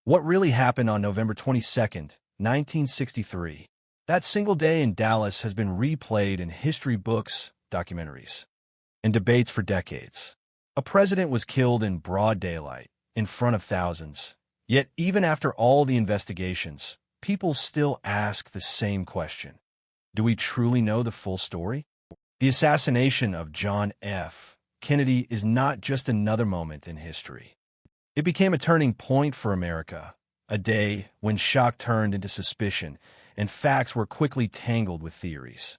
What really happened on November 22nd, 1963? That single day in Dallas has been replayed in history books, documentaries, and debates for decades. A president was killed in broad daylight, in front of thousands. Yet, even after all the investigations, people still ask the same question. Do we truly know the full story? The assassination of John F. Kennedy is not just another moment in history. It became a turning point for America, a day when shock turned into suspicion and facts were quickly tangled with theories.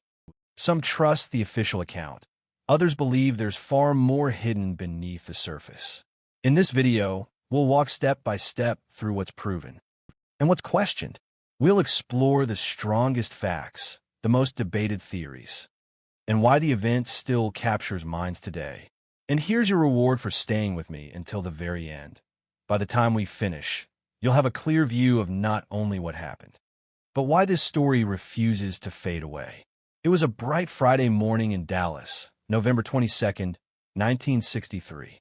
Some trust the official account. Others believe there's far more hidden beneath the surface. In this video, we'll walk step by step through what's proven and what's questioned. We'll explore the strongest facts, the most debated theories, and why the event still captures minds today. And here's your reward for staying with me until the very end. By the time we finish, you'll have a clear view of not only what happened, but why this story refuses to fade away. It was a bright Friday morning in Dallas, November 22nd, 1963.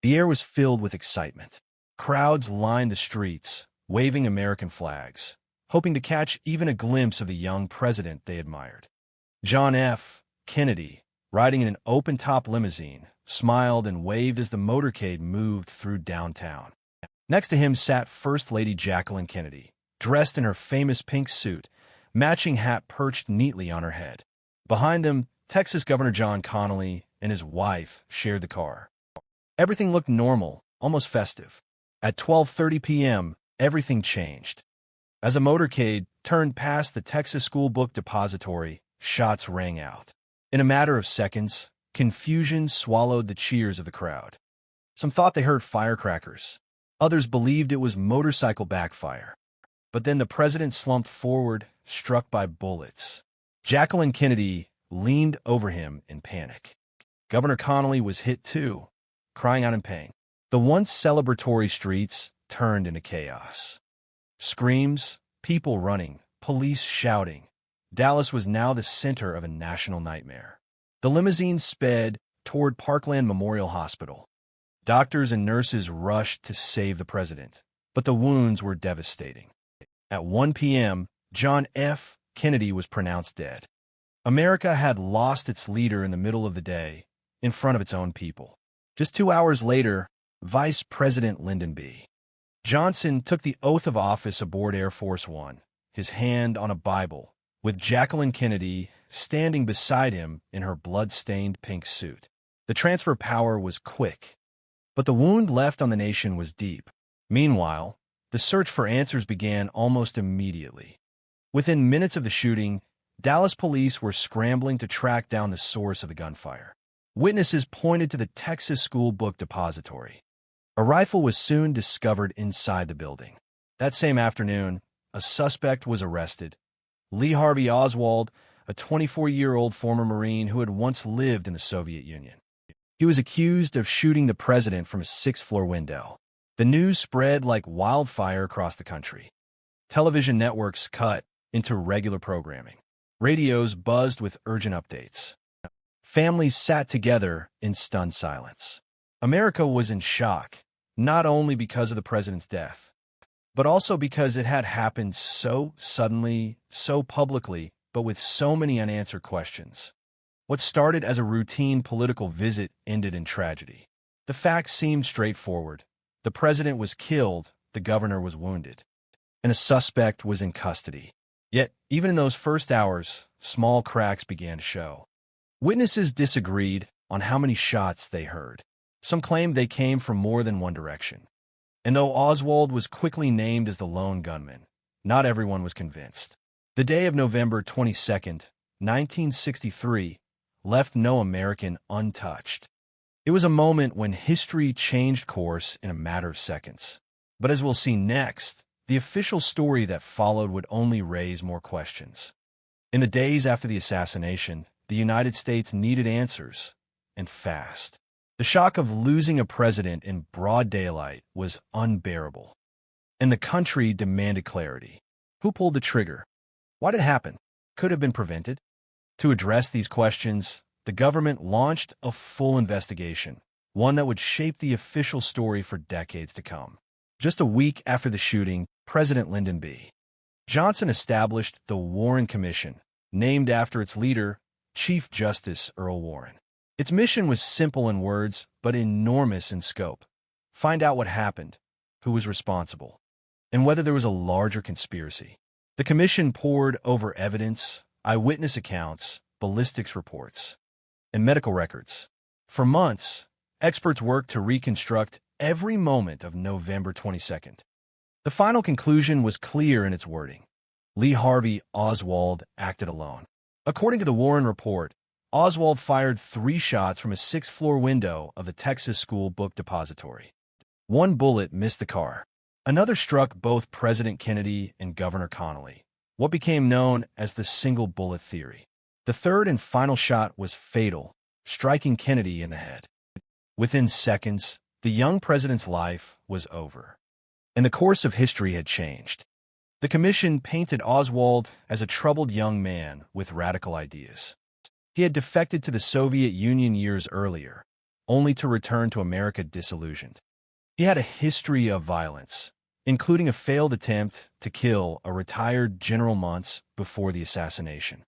The air was filled with excitement. Crowds lined the streets, waving American flags, hoping to catch even a glimpse of the young president they admired. John F. Kennedy, riding in an open-top limousine, smiled and waved as the motorcade moved through downtown. Next to him sat First Lady Jacqueline Kennedy, dressed in her famous pink suit, matching hat perched neatly on her head. Behind them, Texas Governor John Connally and his wife shared the car. Everything looked normal, almost festive. At 12:30 p.m., everything changed. As a motorcade turned past the Texas School Book Depository, shots rang out. In a matter of seconds, confusion swallowed the cheers of the crowd. Some thought they heard firecrackers. Others believed it was motorcycle backfire. But then the president slumped forward, struck by bullets. Jacqueline Kennedy leaned over him in panic. Governor Connally was hit too, crying out in pain. The once celebratory streets turned into chaos. Screams, people running, police shouting. Dallas was now the center of a national nightmare. The limousine sped toward Parkland Memorial Hospital. Doctors and nurses rushed to save the president, but the wounds were devastating. At 1 p.m., John F. Kennedy was pronounced dead. America had lost its leader in the middle of the day, in front of its own people. Just 2 hours later, Vice President Lyndon B. Johnson took the oath of office aboard Air Force One, his hand on a Bible, with Jacqueline Kennedy standing beside him in her blood-stained pink suit. The transfer of power was quick, but the wound left on the nation was deep. Meanwhile, the search for answers began almost immediately. Within minutes of the shooting, Dallas police were scrambling to track down the source of the gunfire. Witnesses pointed to the Texas School Book Depository. A rifle was soon discovered inside the building. That same afternoon, a suspect was arrested. Lee Harvey Oswald, a 24-year-old former Marine who had once lived in the Soviet Union. He was accused of shooting the president from a sixth-floor window. The news spread like wildfire across the country. Television networks cut into regular programming. Radios buzzed with urgent updates. Families sat together in stunned silence. America was in shock, not only because of the president's death, but also because it had happened so suddenly, so publicly, but with so many unanswered questions. What started as a routine political visit ended in tragedy. The facts seemed straightforward. The president was killed, the governor was wounded, and a suspect was in custody. Yet, even in those first hours, small cracks began to show. Witnesses disagreed on how many shots they heard. Some claimed they came from more than one direction. And though Oswald was quickly named as the lone gunman, not everyone was convinced. The day of November 22nd, 1963, left no American untouched. It was a moment when history changed course in a matter of seconds. But as we'll see next, the official story that followed would only raise more questions. In the days after the assassination, the United States needed answers, and fast. The shock of losing a president in broad daylight was unbearable, and the country demanded clarity. Who pulled the trigger? Why did it happen? Could it have been prevented? To address these questions, the government launched a full investigation, one that would shape the official story for decades to come. Just a week after the shooting, President Lyndon B. Johnson established the Warren Commission, named after its leader, Chief Justice Earl Warren. Its mission was simple in words, but enormous in scope. Find out what happened, who was responsible, and whether there was a larger conspiracy. The commission pored over evidence, eyewitness accounts, ballistics reports, and medical records. For months, experts worked to reconstruct every moment of November 22nd. The final conclusion was clear in its wording. Lee Harvey Oswald acted alone. According to the Warren report, Oswald fired 3 shots from a 6th-floor window of the Texas School Book Depository. 1 bullet missed the car. Another struck both President Kennedy and Governor Connally, what became known as the single bullet theory. The third and final shot was fatal, striking Kennedy in the head. Within seconds, the young president's life was over, and the course of history had changed. The commission painted Oswald as a troubled young man with radical ideas. He had defected to the Soviet Union years earlier, only to return to America disillusioned. He had a history of violence, including a failed attempt to kill a retired General months before the assassination.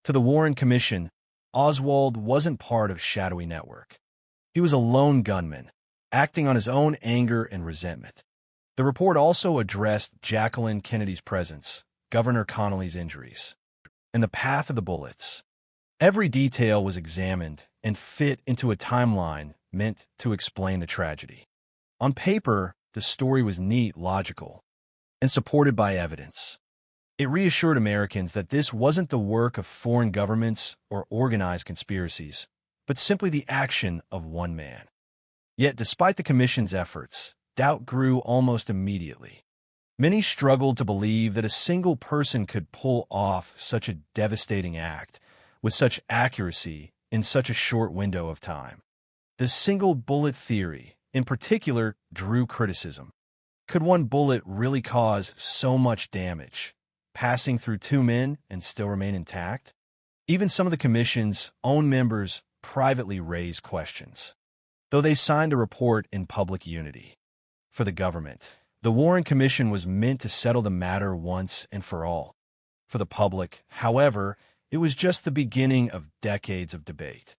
To the Warren Commission, Oswald wasn't part of a shadowy network. He was a lone gunman, acting on his own anger and resentment. The report also addressed Jacqueline Kennedy's presence, Governor Connally's injuries, and the path of the bullets. Every detail was examined and fit into a timeline meant to explain the tragedy. On paper, the story was neat, logical, and supported by evidence. It reassured Americans that this wasn't the work of foreign governments or organized conspiracies, but simply the action of one man. Yet, despite the commission's efforts, doubt grew almost immediately. Many struggled to believe that a single person could pull off such a devastating act with such accuracy in such a short window of time. The single bullet theory, in particular, drew criticism. Could one bullet really cause so much damage, passing through 2 men and still remain intact? Even some of the commission's own members privately raised questions, though they signed a report in public unity. For the government, the Warren Commission was meant to settle the matter once and for all. For the public, however, it was just the beginning of decades of debate.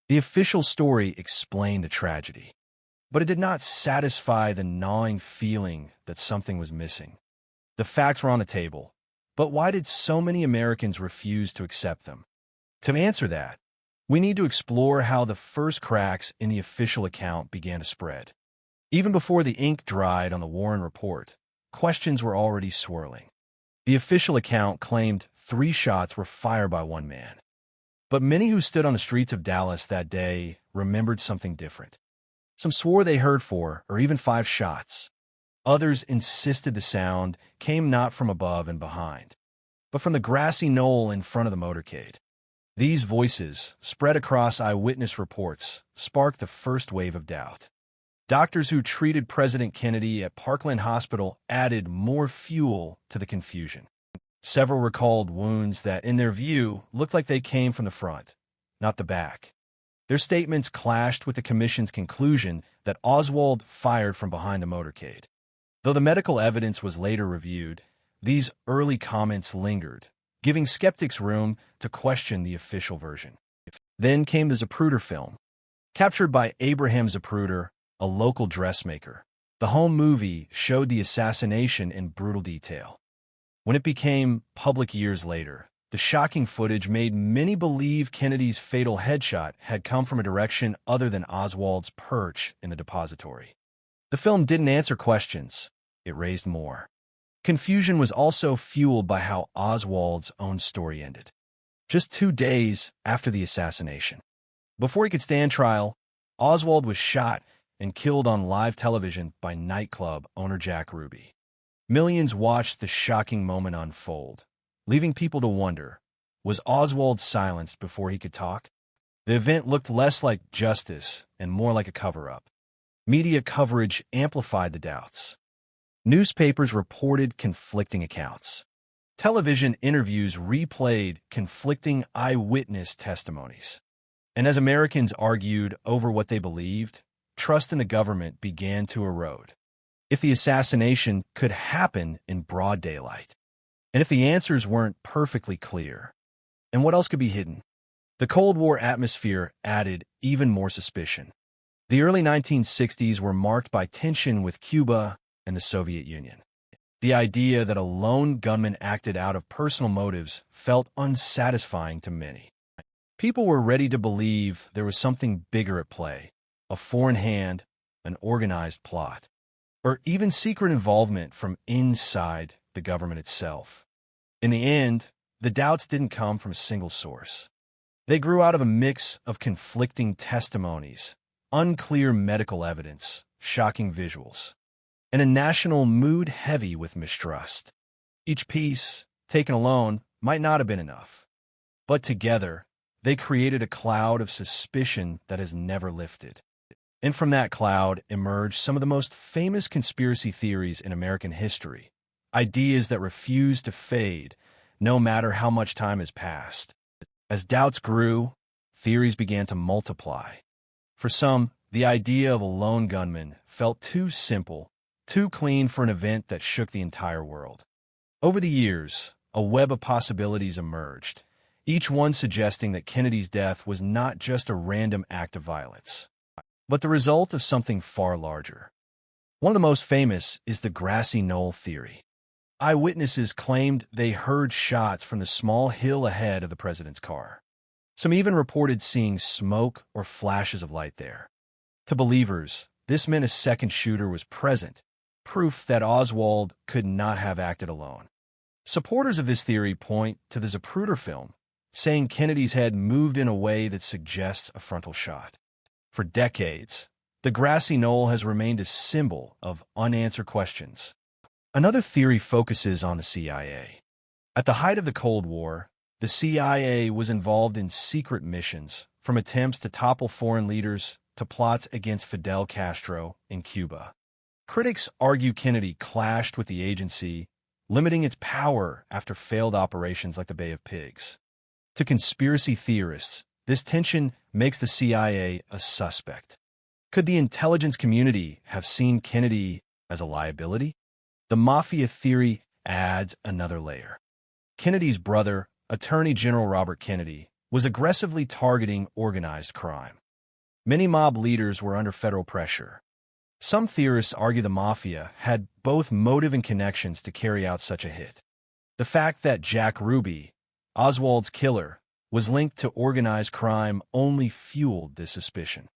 The official story explained the tragedy, but it did not satisfy the gnawing feeling that something was missing. The facts were on the table, but why did so many Americans refuse to accept them? To answer that, we need to explore how the first cracks in the official account began to spread. Even before the ink dried on the Warren report, questions were already swirling. The official account claimed 3 shots were fired by 1 man. But many who stood on the streets of Dallas that day remembered something different. Some swore they heard 4 or even 5 shots. Others insisted the sound came not from above and behind, but from the grassy knoll in front of the motorcade. These voices, spread across eyewitness reports, sparked the first wave of doubt. Doctors who treated President Kennedy at Parkland Hospital added more fuel to the confusion. Several recalled wounds that, in their view, looked like they came from the front, not the back. Their statements clashed with the commission's conclusion that Oswald fired from behind the motorcade. Though the medical evidence was later reviewed, these early comments lingered, giving skeptics room to question the official version. Then came the Zapruder film. Captured by Abraham Zapruder, a local dressmaker, the home movie showed the assassination in brutal detail. When it became public years later, the shocking footage made many believe Kennedy's fatal headshot had come from a direction other than Oswald's perch in the depository. The film didn't answer questions, it raised more. Confusion was also fueled by how Oswald's own story ended. Just 2 days after the assassination, before he could stand trial, Oswald was shot and killed on live television by nightclub owner Jack Ruby. Millions watched the shocking moment unfold, leaving people to wonder, was Oswald silenced before he could talk? The event looked less like justice and more like a cover-up. Media coverage amplified the doubts. Newspapers reported conflicting accounts. Television interviews replayed conflicting eyewitness testimonies. And as Americans argued over what they believed, trust in the government began to erode. if the assassination could happen in broad daylight, and if the answers weren't perfectly clear, and what else could be hidden. The Cold War atmosphere added even more suspicion. The early 1960s were marked by tension with Cuba and the Soviet Union. The idea that a lone gunman acted out of personal motives felt unsatisfying to many. People were ready to believe there was something bigger at play, a foreign hand, an organized plot, or even secret involvement from inside the government itself. In the end, the doubts didn't come from a single source. They grew out of a mix of conflicting testimonies, unclear medical evidence, shocking visuals, and a national mood heavy with mistrust. Each piece, taken alone, might not have been enough, but together, they created a cloud of suspicion that has never lifted. And from that cloud emerged some of the most famous conspiracy theories in American history, ideas that refuse to fade no matter how much time has passed. As doubts grew, theories began to multiply. For some, the idea of a lone gunman felt too simple, too clean for an event that shook the entire world. Over the years, a web of possibilities emerged, each one suggesting that Kennedy's death was not just a random act of violence, but the result of something far larger. One of the most famous is the grassy knoll theory. Eyewitnesses claimed they heard shots from the small hill ahead of the president's car. Some even reported seeing smoke or flashes of light there. To believers, this meant a second shooter was present, proof that Oswald could not have acted alone. Supporters of this theory point to the Zapruder film, saying Kennedy's head moved in a way that suggests a frontal shot. For decades, the grassy knoll has remained a symbol of unanswered questions. Another theory focuses on the CIA. At the height of the Cold War, the CIA was involved in secret missions, from attempts to topple foreign leaders to plots against Fidel Castro in Cuba. Critics argue Kennedy clashed with the agency, limiting its power after failed operations like the Bay of Pigs. To conspiracy theorists, this tension makes the CIA a suspect. Could the intelligence community have seen Kennedy as a liability? The mafia theory adds another layer. Kennedy's brother, Attorney General Robert Kennedy, was aggressively targeting organized crime. Many mob leaders were under federal pressure. Some theorists argue the mafia had both motive and connections to carry out such a hit. The fact that Jack Ruby, Oswald's killer, was linked to organized crime only fueled this suspicion.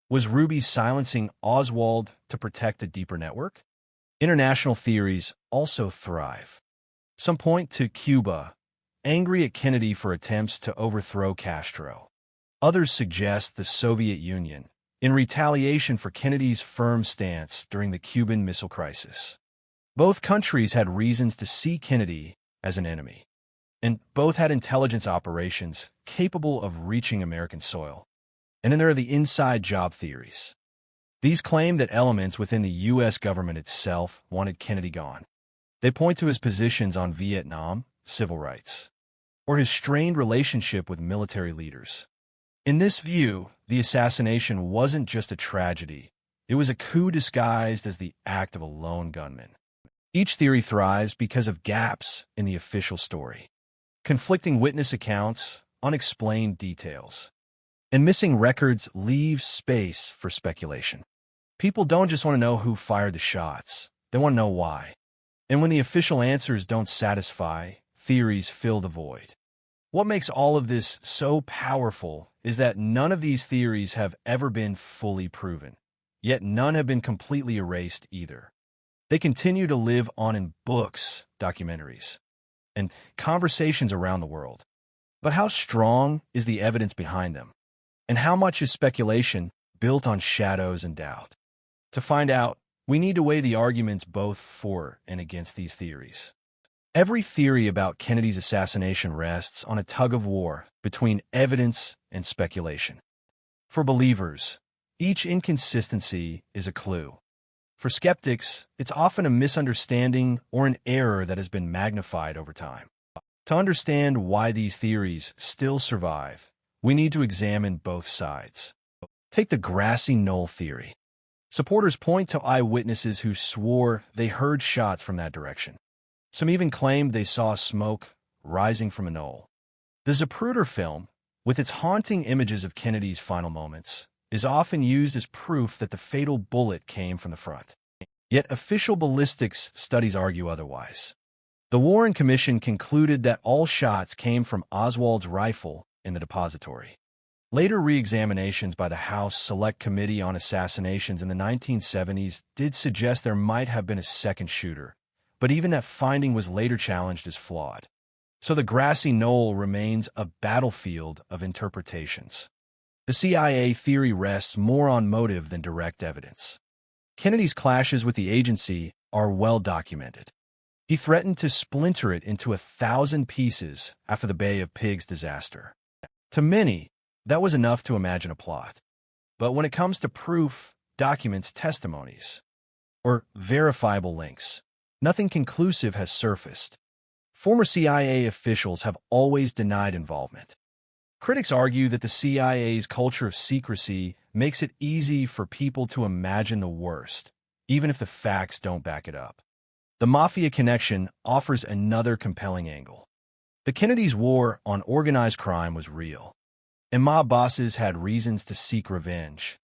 Was Ruby silencing Oswald to protect a deeper network? International theories also thrive. Some point to Cuba, angry at Kennedy for attempts to overthrow Castro. Others suggest the Soviet Union, in retaliation for Kennedy's firm stance during the Cuban Missile Crisis. Both countries had reasons to see Kennedy as an enemy, and both had intelligence operations capable of reaching American soil. And then there are the inside job theories. These claim that elements within the U.S. government itself wanted Kennedy gone. They point to his positions on Vietnam, civil rights, or his strained relationship with military leaders. In this view, the assassination wasn't just a tragedy. It was a coup disguised as the act of a lone gunman. Each theory thrives because of gaps in the official story. Conflicting witness accounts, unexplained details, and missing records leave space for speculation. People don't just want to know who fired the shots. They want to know why. And when the official answers don't satisfy, theories fill the void. What makes all of this so powerful is that none of these theories have ever been fully proven, yet none have been completely erased either. They continue to live on in books, documentaries, and conversations around the world. But how strong is the evidence behind them? And how much is speculation built on shadows and doubt? To find out, we need to weigh the arguments both for and against these theories. Every theory about Kennedy's assassination rests on a tug-of-war between evidence and speculation. For believers, each inconsistency is a clue. For skeptics, it's often a misunderstanding or an error that has been magnified over time. To understand why these theories still survive, we need to examine both sides. Take the grassy knoll theory. Supporters point to eyewitnesses who swore they heard shots from that direction. Some even claimed they saw smoke rising from a knoll. The Zapruder film, with its haunting images of Kennedy's final moments, is often used as proof that the fatal bullet came from the front. Yet official ballistics studies argue otherwise. The Warren Commission concluded that all shots came from Oswald's rifle in the depository. Later re-examinations by the House Select Committee on Assassinations in the 1970s did suggest there might have been a second shooter, but even that finding was later challenged as flawed. So the grassy knoll remains a battlefield of interpretations. The CIA theory rests more on motive than direct evidence. Kennedy's clashes with the agency are well documented. He threatened to splinter it into 1,000 pieces after the Bay of Pigs disaster. To many, that was enough to imagine a plot. But when it comes to proof, documents, testimonies, or verifiable links, nothing conclusive has surfaced. Former CIA officials have always denied involvement. Critics argue that the CIA's culture of secrecy makes it easy for people to imagine the worst, even if the facts don't back it up. The Mafia connection offers another compelling angle. The Kennedys' war on organized crime was real, and mob bosses had reasons to seek revenge.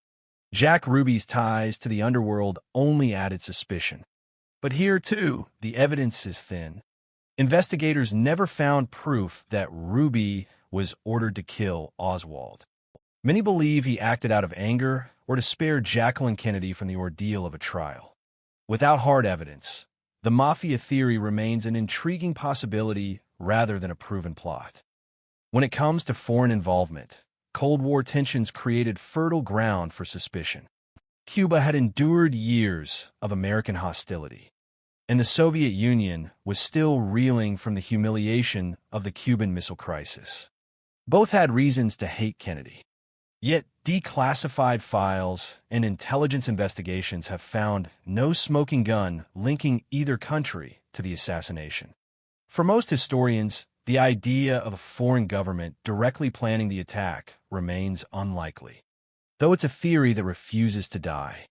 Jack Ruby's ties to the underworld only added suspicion. But here, too, the evidence is thin. Investigators never found proof that Ruby was ordered to kill Oswald. Many believe he acted out of anger or to spare Jacqueline Kennedy from the ordeal of a trial. Without hard evidence, the Mafia theory remains an intriguing possibility rather than a proven plot. When it comes to foreign involvement, Cold War tensions created fertile ground for suspicion. Cuba had endured years of American hostility, and the Soviet Union was still reeling from the humiliation of the Cuban Missile Crisis. Both had reasons to hate Kennedy. Yet declassified files and intelligence investigations have found no smoking gun linking either country to the assassination. For most historians, the idea of a foreign government directly planning the attack remains unlikely, though it's a theory that refuses to die.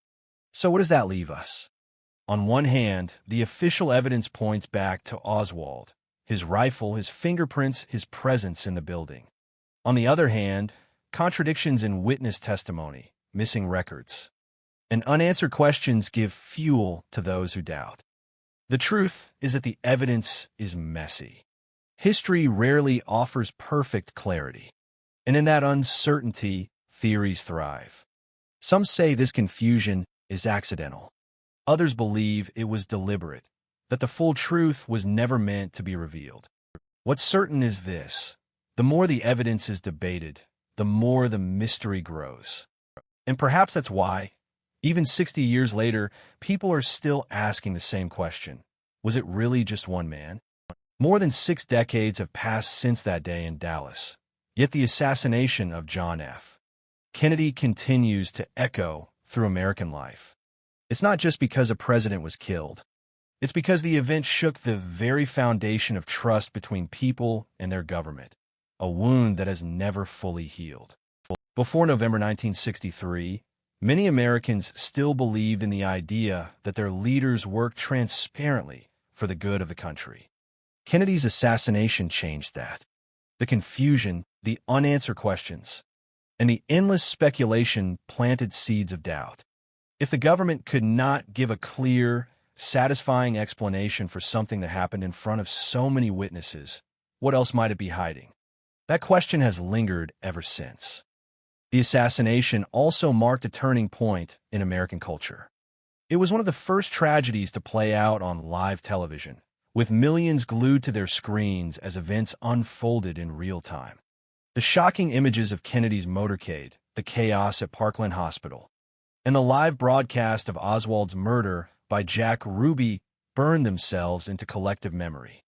So what does that leave us? On one hand, the official evidence points back to Oswald, his rifle, his fingerprints, his presence in the building. On the other hand, contradictions in witness testimony, missing records, and unanswered questions give fuel to those who doubt. The truth is that the evidence is messy. History rarely offers perfect clarity, and in that uncertainty, theories thrive. Some say this confusion is accidental. Others believe it was deliberate, that the full truth was never meant to be revealed. What's certain is this: the more the evidence is debated, the more the mystery grows. And perhaps that's why, even 60 years later, people are still asking the same question. Was it really just one man? More than 6 decades have passed since that day in Dallas, yet the assassination of John F. Kennedy continues to echo through American life. It's not just because a president was killed. It's because the event shook the very foundation of trust between people and their government, a wound that has never fully healed. Before November 1963, many Americans still believed in the idea that their leaders worked transparently for the good of the country. Kennedy's assassination changed that. The confusion, the unanswered questions, and the endless speculation planted seeds of doubt. If the government could not give a clear, satisfying explanation for something that happened in front of so many witnesses, what else might it be hiding? That question has lingered ever since. The assassination also marked a turning point in American culture. It was one of the first tragedies to play out on live television, with millions glued to their screens as events unfolded in real time. The shocking images of Kennedy's motorcade, the chaos at Parkland Hospital, and the live broadcast of Oswald's murder by Jack Ruby burned themselves into collective memory.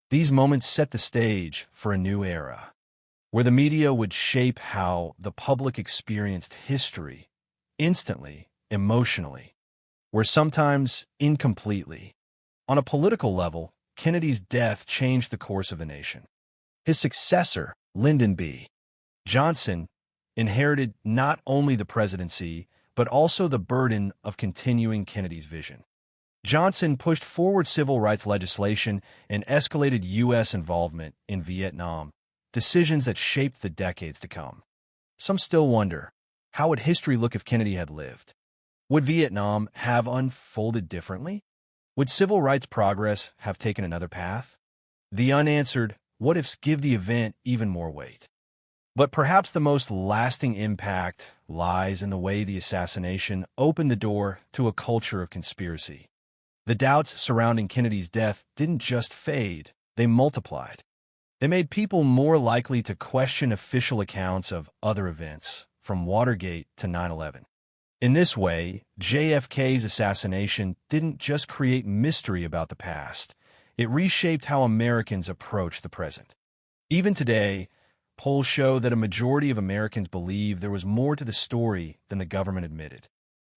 These moments set the stage for a new era, where the media would shape how the public experienced history, instantly, emotionally, where sometimes incompletely. On a political level, Kennedy's death changed the course of the nation. His successor, Lyndon B. Johnson, inherited not only the presidency, but also the burden of continuing Kennedy's vision. Johnson pushed forward civil rights legislation and escalated U.S. involvement in Vietnam, decisions that shaped the decades to come. Some still wonder, how would history look if Kennedy had lived? Would Vietnam have unfolded differently? Would civil rights progress have taken another path? The unanswered what-ifs give the event even more weight. But perhaps the most lasting impact lies in the way the assassination opened the door to a culture of conspiracy. The doubts surrounding Kennedy's death didn't just fade, they multiplied. They made people more likely to question official accounts of other events, from Watergate to 9/11. In this way, JFK's assassination didn't just create mystery about the past, it reshaped how Americans approach the present. Even today, polls show that a majority of Americans believe there was more to the story than the government admitted.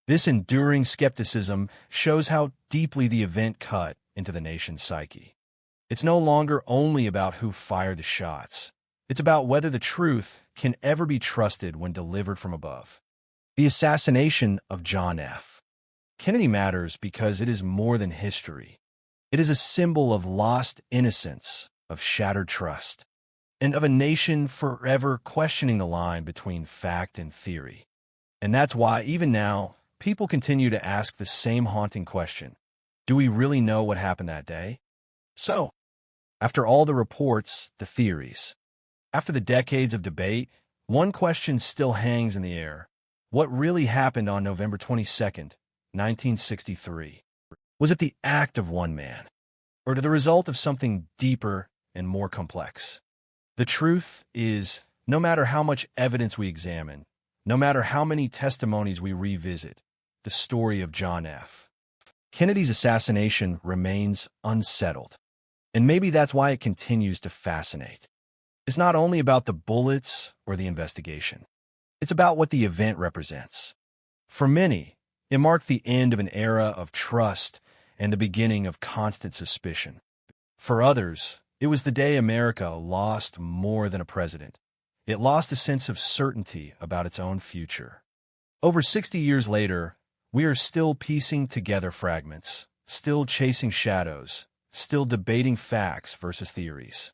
This enduring skepticism shows how deeply the event cut into the nation's psyche. It's no longer only about who fired the shots. It's about whether the truth can ever be trusted when delivered from above. The assassination of John F. Kennedy matters because it is more than history. It is a symbol of lost innocence, of shattered trust, and of a nation forever questioning the line between fact and theory. And that's why, even now, people continue to ask the same haunting question. Do we really know what happened that day? So, after all the reports, the theories, after the decades of debate, one question still hangs in the air. What really happened on November 22nd, 1963? Was it the act of one man, or the result of something deeper and more complex? The truth is, no matter how much evidence we examine, no matter how many testimonies we revisit, the story of John F. Kennedy's assassination remains unsettled. And maybe that's why it continues to fascinate. It's not only about the bullets or the investigation. It's about what the event represents. For many, it marked the end of an era of trust and the beginning of constant suspicion. For others, it was the day America lost more than a president. It lost a sense of certainty about its own future. Over 60 years later, we are still piecing together fragments, still chasing shadows, still debating facts versus theories.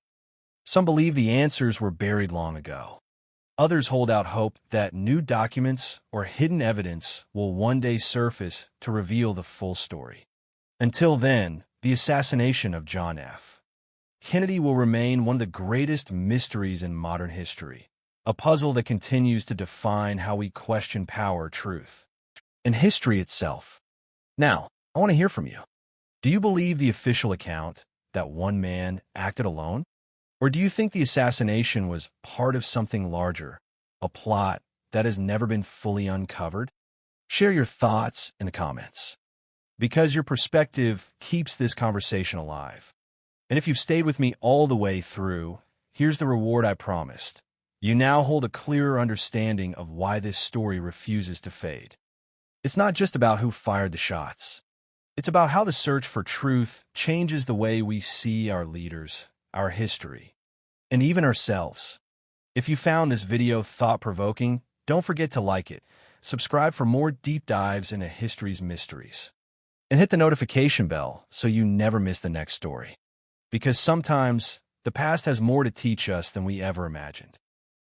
Some believe the answers were buried long ago. Others hold out hope that new documents or hidden evidence will one day surface to reveal the full story. Until then, the assassination of John F. Kennedy will remain one of the greatest mysteries in modern history, a puzzle that continues to define how we question power, truth, and history itself. Now, I want to hear from you. Do you believe the official account that one man acted alone? Or do you think the assassination was part of something larger, a plot that has never been fully uncovered? Share your thoughts in the comments, because your perspective keeps this conversation alive. And if you've stayed with me all the way through, here's the reward I promised. You now hold a clearer understanding of why this story refuses to fade. It's not just about who fired the shots. It's about how the search for truth changes the way we see our leaders, our history, and even ourselves. If you found this video thought-provoking, don't forget to like it, subscribe for more deep dives into history's mysteries, and hit the notification bell so you never miss the next story. Because sometimes, the past has more to teach us than we ever imagined.